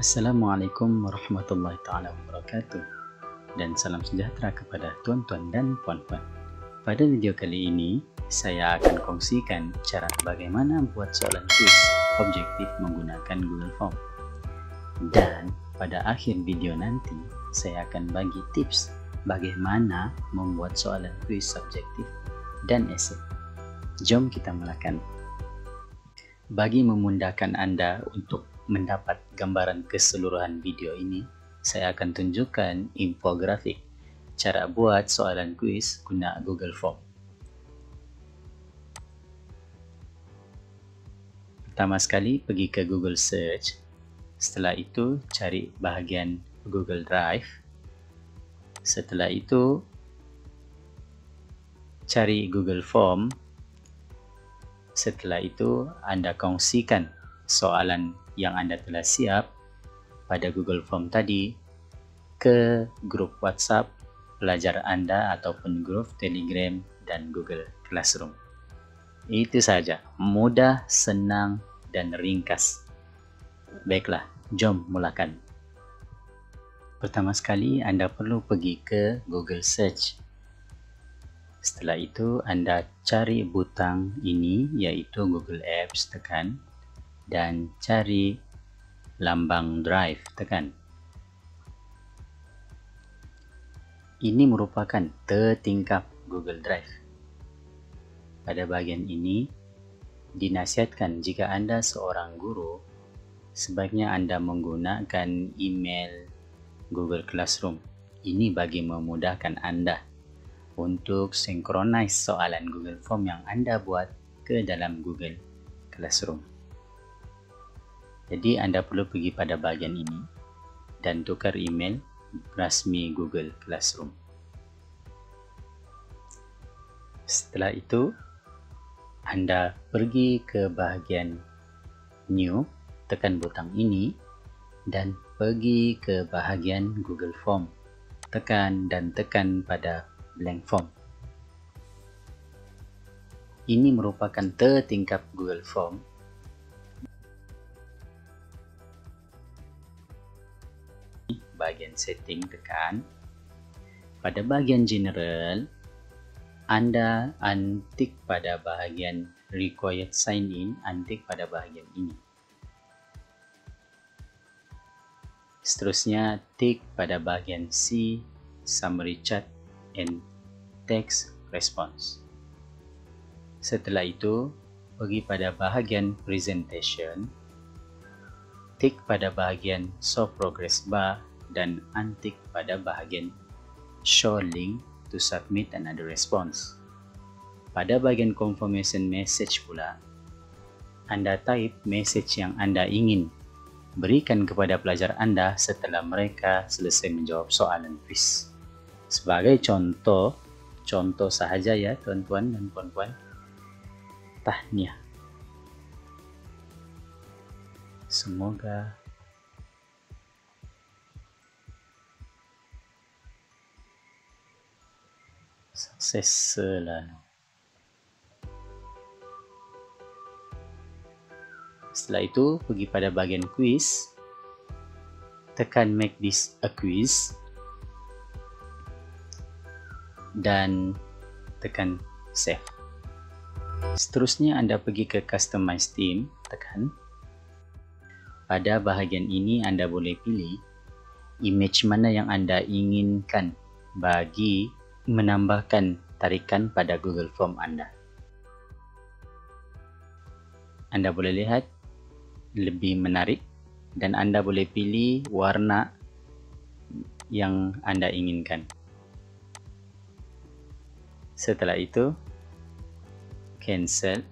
Assalamualaikum warahmatullahi taala wabarakatuh, dan salam sejahtera kepada tuan-tuan dan puan-puan. Pada video kali ini, saya akan kongsikan cara bagaimana buat soalan kuis objektif menggunakan Google Form. Dan pada akhir video nanti, saya akan bagi tips bagaimana membuat soalan kuis subjektif dan esei. Jom kita mulakan. Bagi memudahkan Anda untuk mendapat gambaran keseluruhan video ini, saya akan tunjukkan infografik cara buat soalan kuis guna Google Form. Pertama sekali pergi ke Google Search. Setelah itu cari bahagian Google Drive. Setelah itu cari Google Form. Setelah itu Anda kongsikan soalan yang Anda telah siap pada Google Form tadi ke grup WhatsApp pelajar Anda ataupun grup Telegram dan Google Classroom. Itu saja, mudah, senang, dan ringkas. Baiklah, jom mulakan. Pertama sekali Anda perlu pergi ke Google Search. Setelah itu Anda cari butang ini, yaitu Google Apps, tekan, dan cari lambang Drive, tekan. Ini merupakan tertingkap Google Drive. Pada bahagian ini, dinasihatkan jika Anda seorang guru, sebaiknya Anda menggunakan email Google Classroom. Ini bagi memudahkan Anda untuk synchronize soalan Google Form yang Anda buat ke dalam Google Classroom. Jadi Anda perlu pergi pada bahagian ini dan tukar email rasmi Google Classroom. Setelah itu Anda pergi ke bahagian New, tekan butang ini dan pergi ke bahagian Google Form. Tekan pada blank form. Ini merupakan tertingkap Google Form. Bahagian setting, tekan. Pada bahagian general, Anda untick pada bahagian required sign in, untick pada bahagian ini. Seterusnya, tick pada bahagian C, summary chat and text response. Setelah itu, pergi pada bahagian presentation, tick pada bahagian show progress bar, dan untick pada bahagian show link to submit another response. Pada bahagian confirmation message pula, Anda type message yang Anda ingin berikan kepada pelajar Anda setelah mereka selesai menjawab soalan kuis. Sebagai contoh sahaja ya tuan-tuan dan puan-puan, tahniah. Semoga sukses selalu. Setelah itu pergi pada bahagian quiz, tekan make this a quiz dan tekan save. Seterusnya Anda pergi ke customize theme, tekan. Pada bahagian ini Anda boleh pilih image mana yang Anda inginkan bagi menambahkan tarikan pada Google Form Anda. Anda boleh lihat lebih menarik dan Anda boleh pilih warna yang Anda inginkan. Setelah itu, cancel.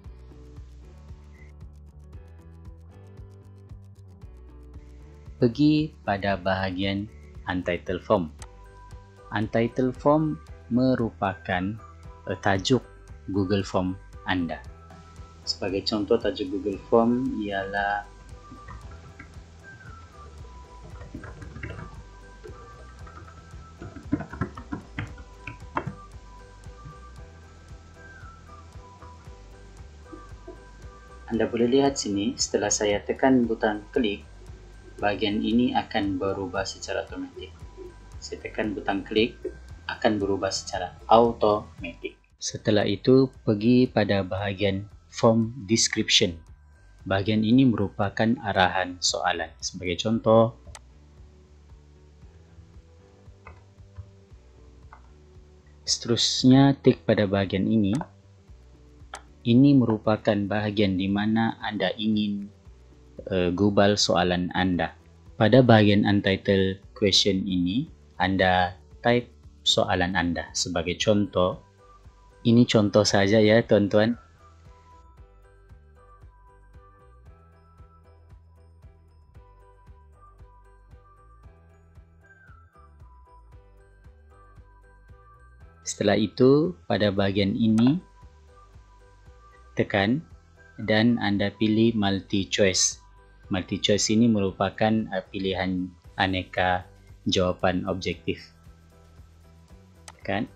Pergi pada bahagian Untitled Form. Untitled Form merupakan tajuk Google Form Anda. Sebagai contoh, tajuk Google Form ialah Anda boleh lihat sini, setelah saya tekan butang klik, bahagian ini akan berubah secara otomatik. Saya tekan butang klik, akan berubah secara automatik. Setelah itu, pergi pada bahagian form description. Bahagian ini merupakan arahan soalan. Sebagai contoh, seterusnya tik pada bahagian ini. Ini merupakan bahagian di mana Anda ingin gubal soalan Anda. Pada bahagian untitled question ini, Anda type soalan Anda. Sebagai contoh, ini contoh saja ya tuan-tuan. Setelah itu, pada bahagian ini, tekan dan Anda pilih multi choice. Multi choice ini merupakan pilihan aneka jawapan objektif. Tekan.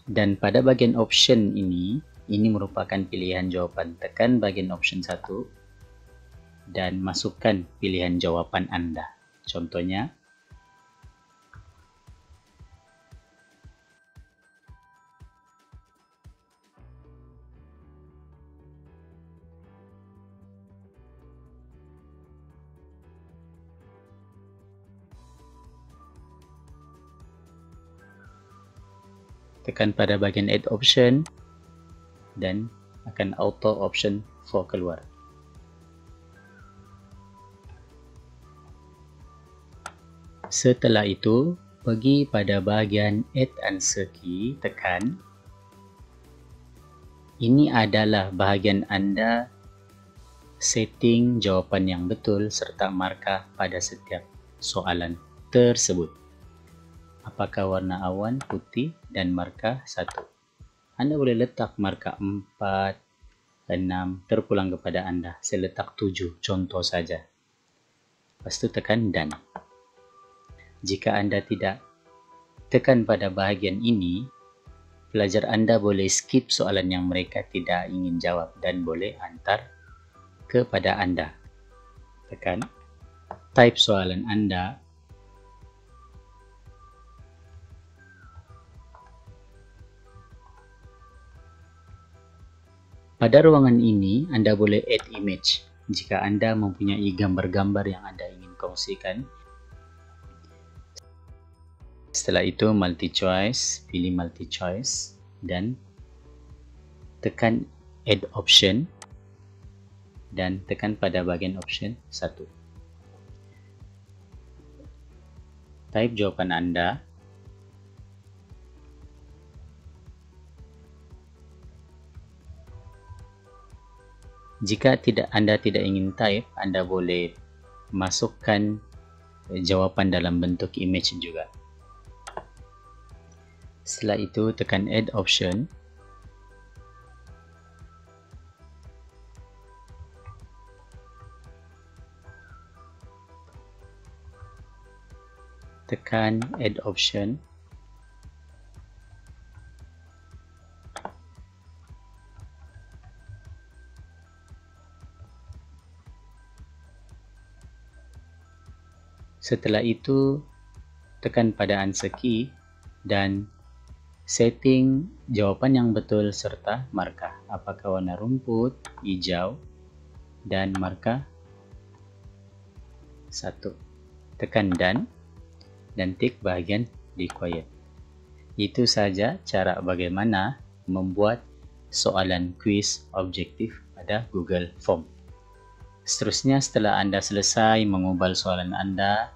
Dan pada bahagian option ini merupakan pilihan jawapan. Tekan bahagian option 1 dan masukkan pilihan jawapan Anda. Contohnya, tekan pada bahagian add option dan akan auto option 4 keluar. Setelah itu, pergi pada bahagian add answer key, tekan. Ini adalah bahagian Anda setting jawapan yang betul serta markah pada setiap soalan tersebut. Apakah warna awan putih dan markah 1. Anda boleh letak markah 4, 6 terpulang kepada Anda. Saya letak 7, contoh saja. Lepas itu tekan done. Jika Anda tidak tekan pada bahagian ini, pelajar Anda boleh skip soalan yang mereka tidak ingin jawab dan boleh hantar kepada Anda. Tekan, type soalan Anda. Pada ruangan ini, Anda boleh add image jika Anda mempunyai gambar-gambar yang Anda ingin kongsikan. Setelah itu, multi choice, pilih multi choice dan tekan add option dan tekan pada bahagian option 1. Type jawapan Anda. Jika Anda tidak ingin type, Anda boleh masukkan jawapan dalam bentuk image juga. Setelah itu, tekan add option. Tekan add option. Setelah itu, tekan pada answer key dan setting jawapan yang betul serta markah. Apakah warna rumput, hijau, dan markah 1. Tekan done dan tik bahagian required. Itu saja cara bagaimana membuat soalan kuis objektif pada Google Form. Seterusnya, setelah Anda selesai mengubal soalan Anda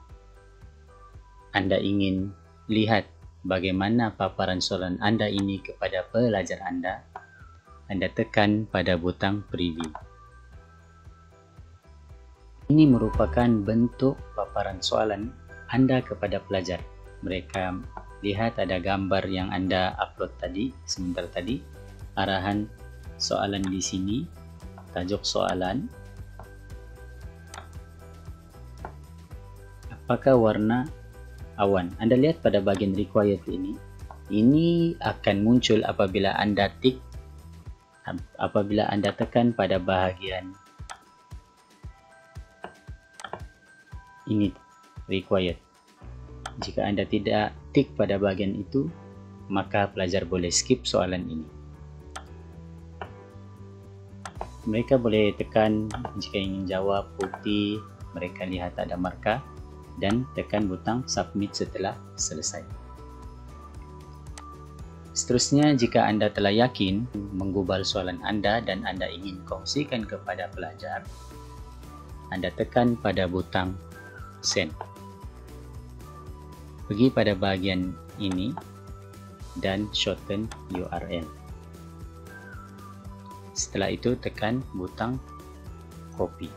ingin lihat bagaimana paparan soalan Anda ini kepada pelajar Anda tekan pada butang preview. Ini merupakan bentuk paparan soalan Anda kepada pelajar. Mereka lihat ada gambar yang Anda upload tadi, sebentar tadi, arahan soalan di sini, tajuk soalan. Apakah warna awan? Anda lihat pada bagian required ini akan muncul apabila Anda tekan pada bahagian ini required. Jika Anda tidak tik pada bahagian itu, maka pelajar boleh skip soalan ini. Mereka boleh tekan jika ingin jawab putih, mereka lihat ada markah dan tekan butang submit setelah selesai. Seterusnya, jika Anda telah yakin menggubal soalan Anda dan Anda ingin kongsikan kepada pelajar, Anda tekan pada butang send. Pergi pada bahagian ini dan shorten URL. Setelah itu tekan butang copy.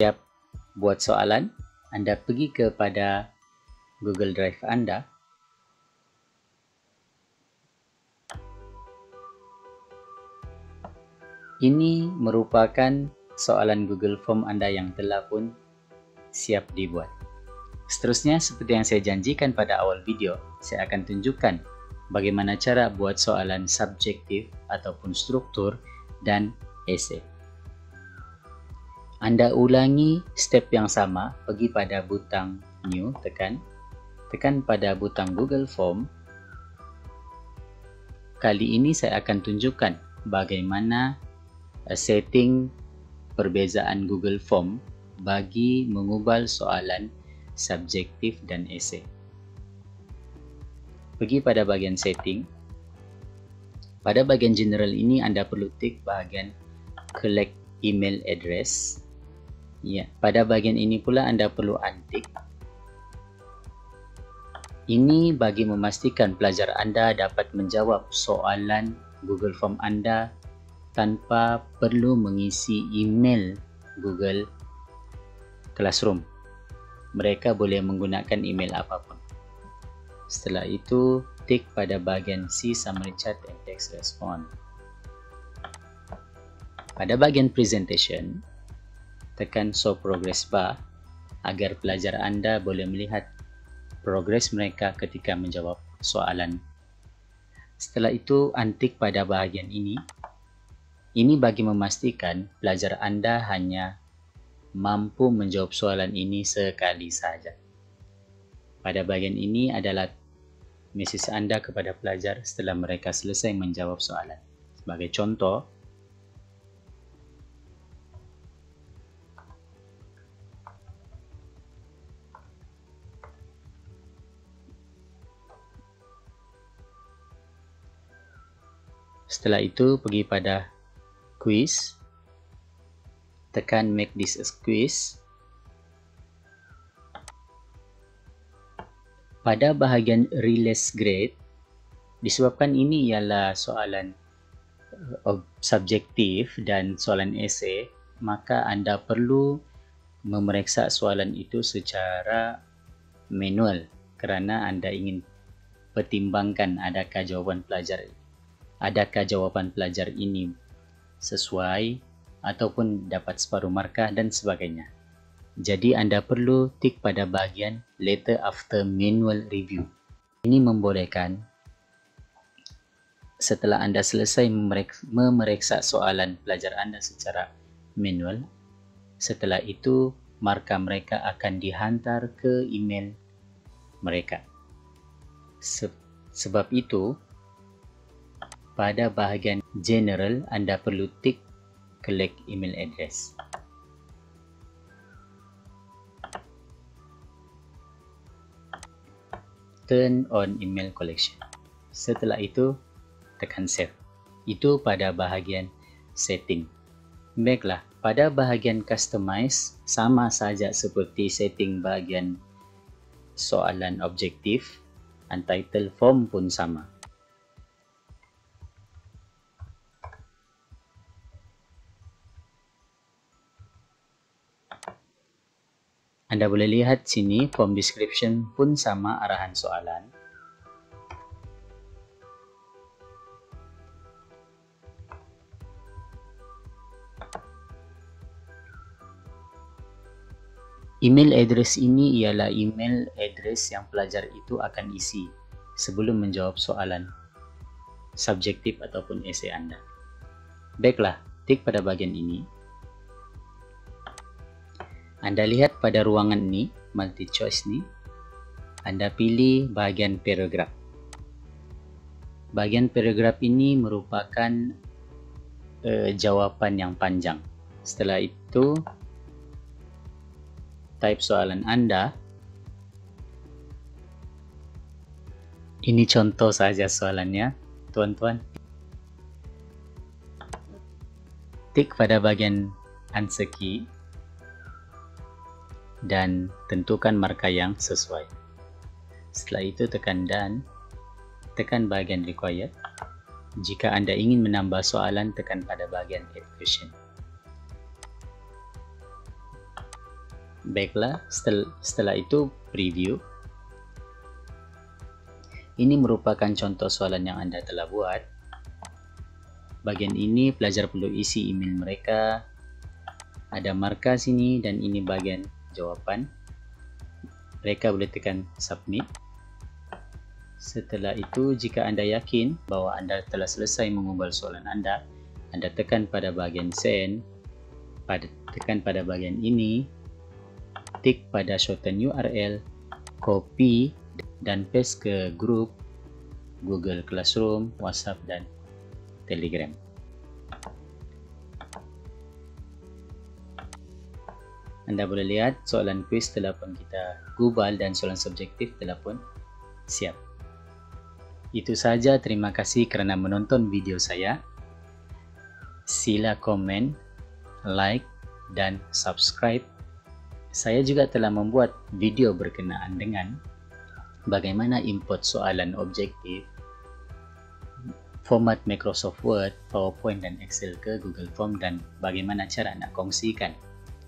Siap buat soalan, Anda pergi kepada Google Drive Anda. Ini merupakan soalan Google Form Anda yang telah pun siap dibuat. Seterusnya, seperti yang saya janjikan pada awal video, saya akan tunjukkan bagaimana cara buat soalan subjektif ataupun struktur dan esei. Anda ulangi step yang sama, pergi pada butang new, tekan pada butang Google Form. Kali ini saya akan tunjukkan bagaimana setting perbezaan Google Form bagi mengubal soalan subjektif dan esei. Pergi pada bahagian setting. Pada bahagian general ini Anda perlu tik bahagian collect email address. Ya, pada bahagian ini pula Anda perlu untick. Ini bagi memastikan pelajar Anda dapat menjawab soalan Google Form Anda tanpa perlu mengisi email Google Classroom. Mereka boleh menggunakan email apapun. Setelah itu, tik pada bahagian C Summary Chat and Text Response. Pada bahagian Presentation, tekan Show Progress Bar agar pelajar Anda boleh melihat progres mereka ketika menjawab soalan. Setelah itu, untick pada bahagian ini. Ini bagi memastikan pelajar Anda hanya mampu menjawab soalan ini sekali saja. Pada bahagian ini adalah mesej Anda kepada pelajar setelah mereka selesai menjawab soalan. Sebagai contoh, setelah itu pergi pada quiz, tekan make this a quiz. Pada bahagian release grade, disebabkan ini ialah soalan subjektif dan soalan esei, maka Anda perlu memeriksa soalan itu secara manual kerana Anda ingin pertimbangkan adakah jawapan pelajar ini sesuai ataupun dapat separuh markah dan sebagainya. Jadi Anda perlu tik pada bahagian later after manual review. Ini membolehkan setelah Anda selesai memeriksa soalan pelajar Anda secara manual, setelah itu markah mereka akan dihantar ke email mereka. Sebab itu, pada bahagian general Anda perlu tik collect email address. Turn on email collection. Setelah itu, tekan save. Itu pada bahagian setting. Baiklah, pada bahagian customize, sama saja seperti setting bahagian soalan objektif, untitled form pun sama. Anda boleh lihat sini form description pun sama arahan soalan. Email address ini ialah email address yang pelajar itu akan isi sebelum menjawab soalan subjektif ataupun esei Anda. Baiklah, tik pada bahagian ini. Anda lihat pada ruangan ini, multi choice ni, Anda pilih bahagian paragraf. Bahagian paragraf ini merupakan jawapan yang panjang. Setelah itu, type soalan Anda. Ini contoh saja soalannya, tuan-tuan. Tik pada bahagian answer key dan tentukan markah yang sesuai. Setelah itu tekan done, tekan bahagian required. Jika Anda ingin menambah soalan, tekan pada bahagian add question. Baiklah, setelah itu preview. Ini merupakan contoh soalan yang Anda telah buat. Bahagian ini pelajar perlu isi email mereka. Ada markah sini dan ini bahagian jawapan. Mereka boleh tekan submit. Setelah itu, jika Anda yakin bahawa Anda telah selesai mengubah soalan Anda tekan pada bahagian send, tekan pada bahagian ini, tik pada shorten URL, copy dan paste ke grup Google Classroom, WhatsApp dan Telegram. Anda boleh lihat soalan kuis telah pun kita gubal dan soalan subjektif telah pun siap. Itu saja, terima kasih kerana menonton video saya. Sila komen, like dan subscribe. Saya juga telah membuat video berkenaan dengan bagaimana input soalan objektif, format Microsoft Word, PowerPoint dan Excel ke Google Form dan bagaimana cara nak kongsikan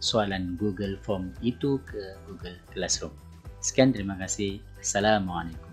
soalan Google Form itu ke Google Classroom. Sekian, terima kasih. Assalamualaikum.